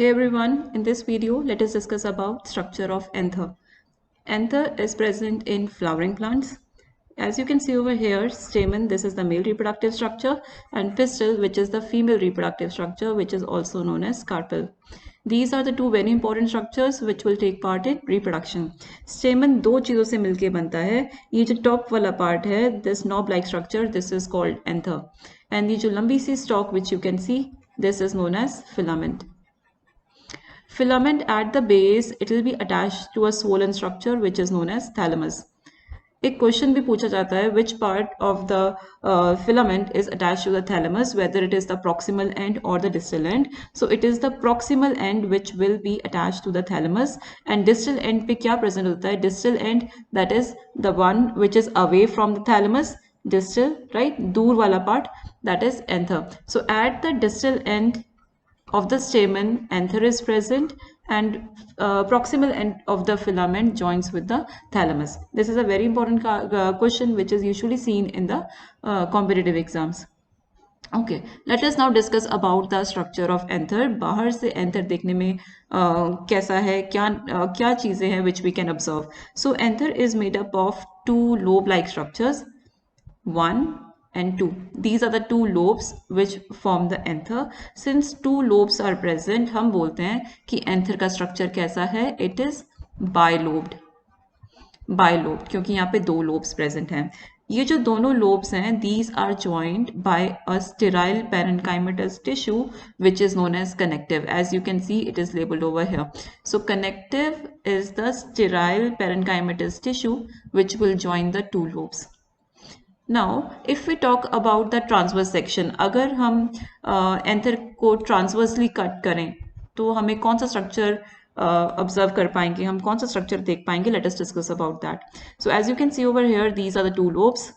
Hey everyone, in this video, let us discuss about structure of anther. Anther is present in flowering plants. As you can see over here, stamen, this is the male reproductive structure, and pistil, which is the female reproductive structure, which is also known as carpel. These are the two very important structures which will take part in reproduction. Stamen दो चीजों से मिलके बनता है. ये जो top वाला part है, this knob-like structure, this is called anther. And ये जो लंबी सी stalk which you can see, this is known as filament. Filament at the base, it will be attached to a swollen structure which is known as thalamus. एक question भी पूछा जाता है which part of the filament is attached to the thalamus, whether it is the proximal end or the distal end. So it is the proximal end which will be attached to the thalamus, and distal end पे क्या present होता है? Distal end, that is the one which is away from the thalamus. Distal, right? दूर वाला part, that is anther. So at the distal end of the stamen, anther is present, and proximal end of the filament joins with the thalamus. This is a very important question which is usually seen in the competitive exams. Okay, let us now discuss about the structure of anther. बाहर से anther देखने में कैसा है, क्या चीजें हैं which we can observe. So anther is made up of two lobe-like structures, 1 and 2. These are the two lobes which form the anther. Since two lobes are present, हम बोलते हैं कि anther का structure कैसा है? It is bilobed. Bilobed, क्योंकि यहाँ पे दो lobes present हैं. ये जो दोनों lobes हैं, these are joined by a sterile parenchymatous tissue which is known as connective. As you can see, it is labeled over here. So connective is the sterile parenchymatous tissue which will join the two lobes. Now, if we talk about the transverse section, अगर हम anther को transversely cut करें तो हमें कौन सा structure observe कर पाएंगे, हम कौन सा स्ट्रक्चर देख पाएंगे? Let us discuss about that. So as you can see over here, these are the two lobes.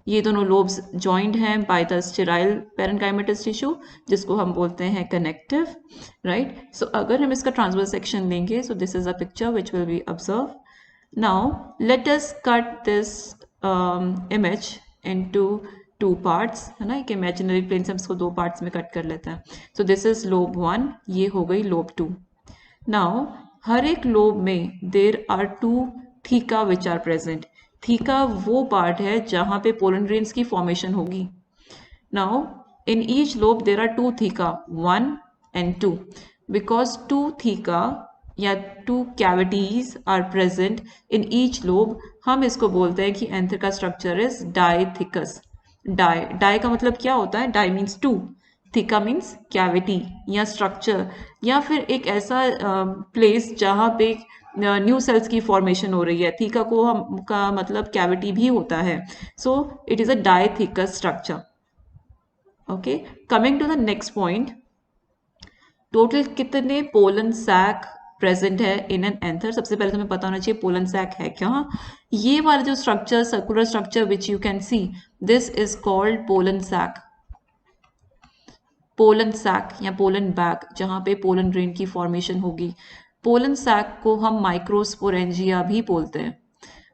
ये दोनों लोब्स जॉइंड हैं by the sterile parenchymatous tissue जिसको हम बोलते हैं कनेक्टिव, राइट. सो अगर हम इसका ट्रांसवर्स सेक्शन लेंगे, so this is a picture which will be observe. Now let us cut this image into two parts, है ना. एक imaginary plane से हम इसको दो parts में cut कर लेते हैं. So this is lobe 1, ये हो गई lobe 2. Now हर एक lobe में there are two theca which are present. Theca वो part है जहाँ पे pollen grains की formation होगी. Now in each lobe there are two theca, 1 and 2. Because two theca या two cavities are present in each lobe, हम इसको बोलते हैं कि एंथर का स्ट्रक्चर इज डाइथिकस. डाई का मतलब क्या होता है? Di means two, theca means cavity या स्ट्रक्चर, या फिर एक ऐसा प्लेस जहाँ पे न्यू सेल्स की फॉर्मेशन हो रही है. थीका को हम का मतलब कैविटी भी होता है. So it is a dithecous structure. Okay, coming to the next point, total कितने पोलन सैक प्रेजेंट है इन एन एंथर? सबसे पहले तुम्हें पता होना चाहिए पोलन सैक है क्या. ये वाला जो structure, circular structure which you can see, this is called pollen sac. Pollen sac या पोलन बैग, जहां पे पोलन ग्रेन की फॉर्मेशन होगी. पोलन सैक को हम माइक्रोस्पोरेंजिया भी बोलते हैं.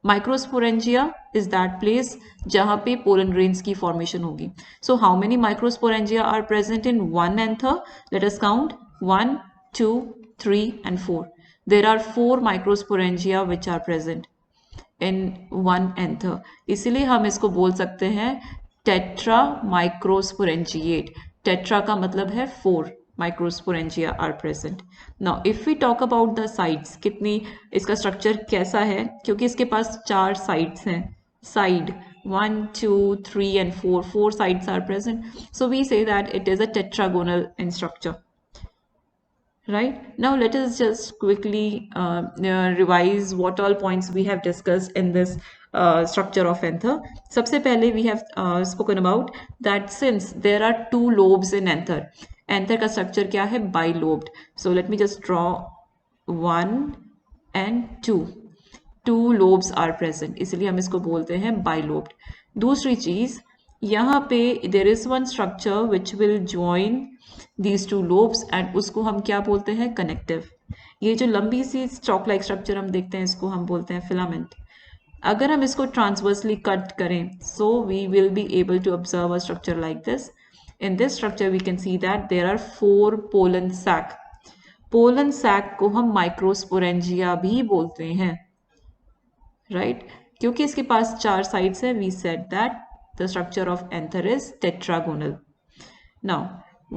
माइक्रोस्पोरेंजिया इज दैट प्लेस जहां पे पोलन ग्रेन्स की फॉर्मेशन होगी. So how many microsporangia are present in one anther? Let us count. 1, 2, 3 and 4. There are 4 microsporangia which are present in one anther. इसलिए हम इसको बोल सकते हैं टेट्रा माइक्रोस्पोरेंजिएट. टेट्रा का मतलब है 4 microsporangia are present. Now if we talk about the sides, कितनी इसका स्ट्रक्चर कैसा है, क्योंकि इसके पास 4 sides हैं. Side 1, 2, 3 and 4. 4 sides are present. So we say that it is a tetragonal in structure. Right, now let us just quickly revise what all points we have discussed in this structure of anther. सबसे पहले we have spoken about that since there are two lobes in anther, anther का structure क्या है? bilobed. So let me just draw 1 and 2. Two lobes are present, इसलिए हम इसको बोलते हैं bilobed. दूसरी चीज, यहाँ पे there is one structure which will join these two lobes and उसको हम क्या बोलते हैं? कनेक्टिव. ये जो लंबी सी स्टॉक लाइक स्ट्रक्चर हम देखते हैं, इसको हम बोलते हैं फिलामेंट. अगर हम इसको ट्रांसवर्सली कट करें, so we will be able to observe a structure like this. In this structure we can see that there are 4 pollen sac. Pollen sac को हम माइक्रोस्पोरेंजिया भी बोलते हैं, राइट? क्योंकि इसके पास 4 साइड्स है, we said that the structure of anther is tetragonal. Now,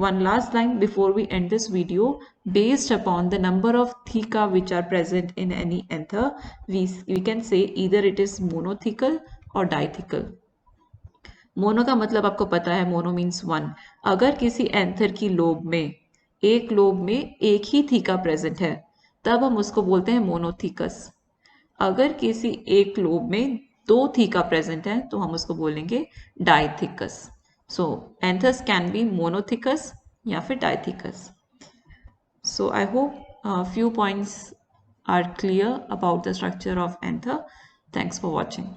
one last line before we end this video. Based upon the number of theca which are present in any anther, we can say either it is monothecal or dithecal. Mono का मतलब आपको पता है, mono means one. अगर किसी anther की lobe में, एक लोब में एक ही थीका प्रेजेंट है, तब हम उसको बोलते हैं मोनोथीकस. अगर किसी एक लोब में 2 थीका प्रेजेंट है तो हम उसको बोलेंगे डाइथिकस. सो एंथर्स कैन बी मोनोथिकस या फिर डाइथिकस. So I hope a few points are clear about the structure of anther. Thanks for watching.